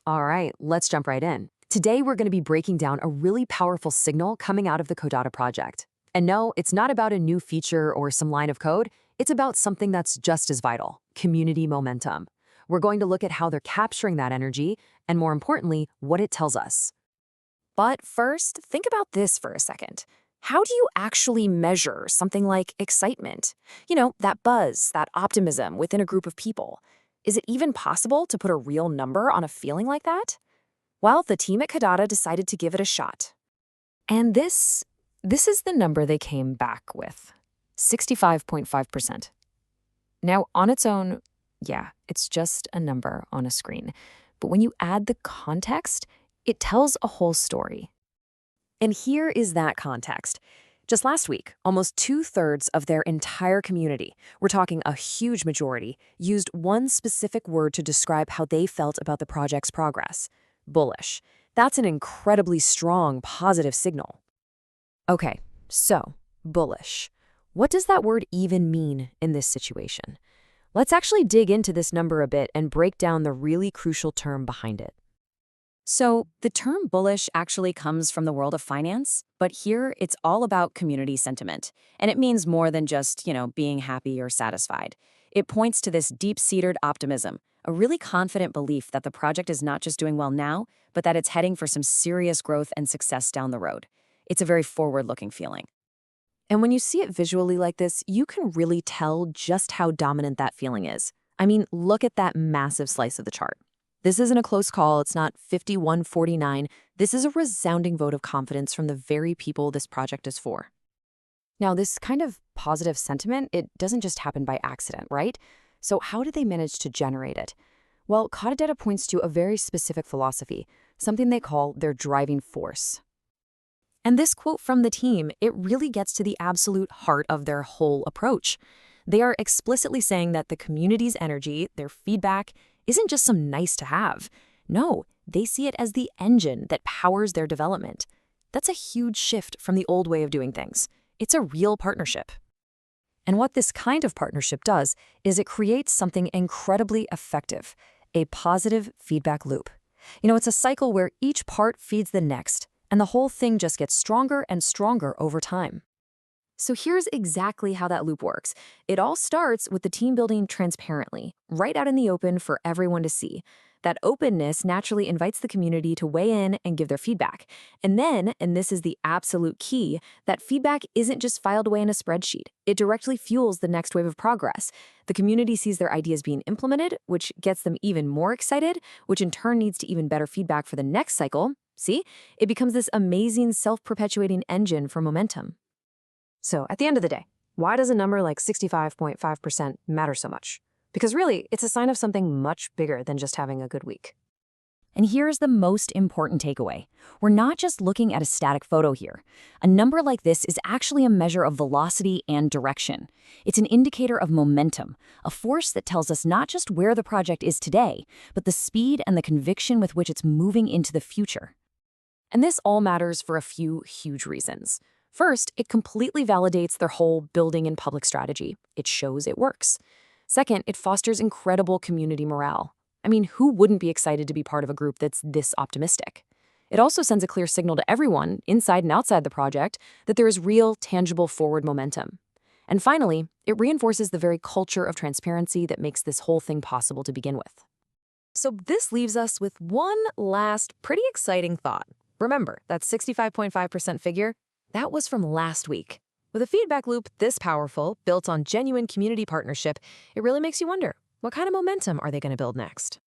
All right, let's jump right in. Today, we're going to be breaking down a really powerful signal coming out of the Codatta project. And no, it's not about a new feature or some line of code. It's about something that's just as vital, community momentum. We're going to look at how they're capturing that energy, and more importantly, what it tells us. But first, think about this for a second. How do you actually measure something like excitement? That buzz, that optimism within a group of people. Is it even possible to put a real number on a feeling like that? Well, the team at Codatta decided to give it a shot. And this is the number they came back with. 65.5%. Now, on its own, yeah, it's just a number on a screen. But when you add the context, it tells a whole story. And here is that context. Just last week, almost 2/3 of their entire community, we're talking a huge majority, used one specific word to describe how they felt about the project's progress: bullish. That's an incredibly strong, positive signal. Okay, so, bullish. What does that word even mean in this situation? Let's actually dig into this number a bit and break down the really crucial term behind it. So, the term bullish actually comes from the world of finance, but here it's all about community sentiment. And it means more than just, being happy or satisfied. It points to this deep-seated optimism, a really confident belief that the project is not just doing well now, but that it's heading for some serious growth and success down the road. It's a very forward-looking feeling. And when you see it visually like this, you can really tell just how dominant that feeling is. I mean, look at that massive slice of the chart. This isn't a close call, it's not 51-49. This is a resounding vote of confidence from the very people this project is for. Now, this kind of positive sentiment, it doesn't just happen by accident, right? So how did they manage to generate it? Well, Codatta points to a very specific philosophy, something they call their driving force. And this quote from the team, it really gets to the absolute heart of their whole approach. They are explicitly saying that the community's energy, their feedback, isn't just some nice to have. No, they see it as the engine that powers their development. That's a huge shift from the old way of doing things. It's a real partnership. And what this kind of partnership does is it creates something incredibly effective, a positive feedback loop. It's a cycle where each part feeds the next, and the whole thing just gets stronger and stronger over time. So here's exactly how that loop works. It all starts with the team building transparently, right out in the open for everyone to see. That openness naturally invites the community to weigh in and give their feedback. And then, and this is the absolute key, that feedback isn't just filed away in a spreadsheet. It directly fuels the next wave of progress. The community sees their ideas being implemented, which gets them even more excited, which in turn leads to even better feedback for the next cycle. See? It becomes this amazing self-perpetuating engine for momentum. So at the end of the day, why does a number like 65.5% matter so much? Because really, it's a sign of something much bigger than just having a good week. And here's the most important takeaway. We're not just looking at a static photo here. A number like this is actually a measure of velocity and direction. It's an indicator of momentum, a force that tells us not just where the project is today, but the speed and the conviction with which it's moving into the future. And this all matters for a few huge reasons. First, it completely validates their whole building and public strategy. It shows it works. Second, it fosters incredible community morale. I mean, who wouldn't be excited to be part of a group that's this optimistic? It also sends a clear signal to everyone, inside and outside the project, that there is real, tangible forward momentum. And finally, it reinforces the very culture of transparency that makes this whole thing possible to begin with. So this leaves us with one last pretty exciting thought. Remember, that 65.5% figure? That was from last week. With a feedback loop this powerful, built on genuine community partnership, it really makes you wonder, what kind of momentum are they going to build next?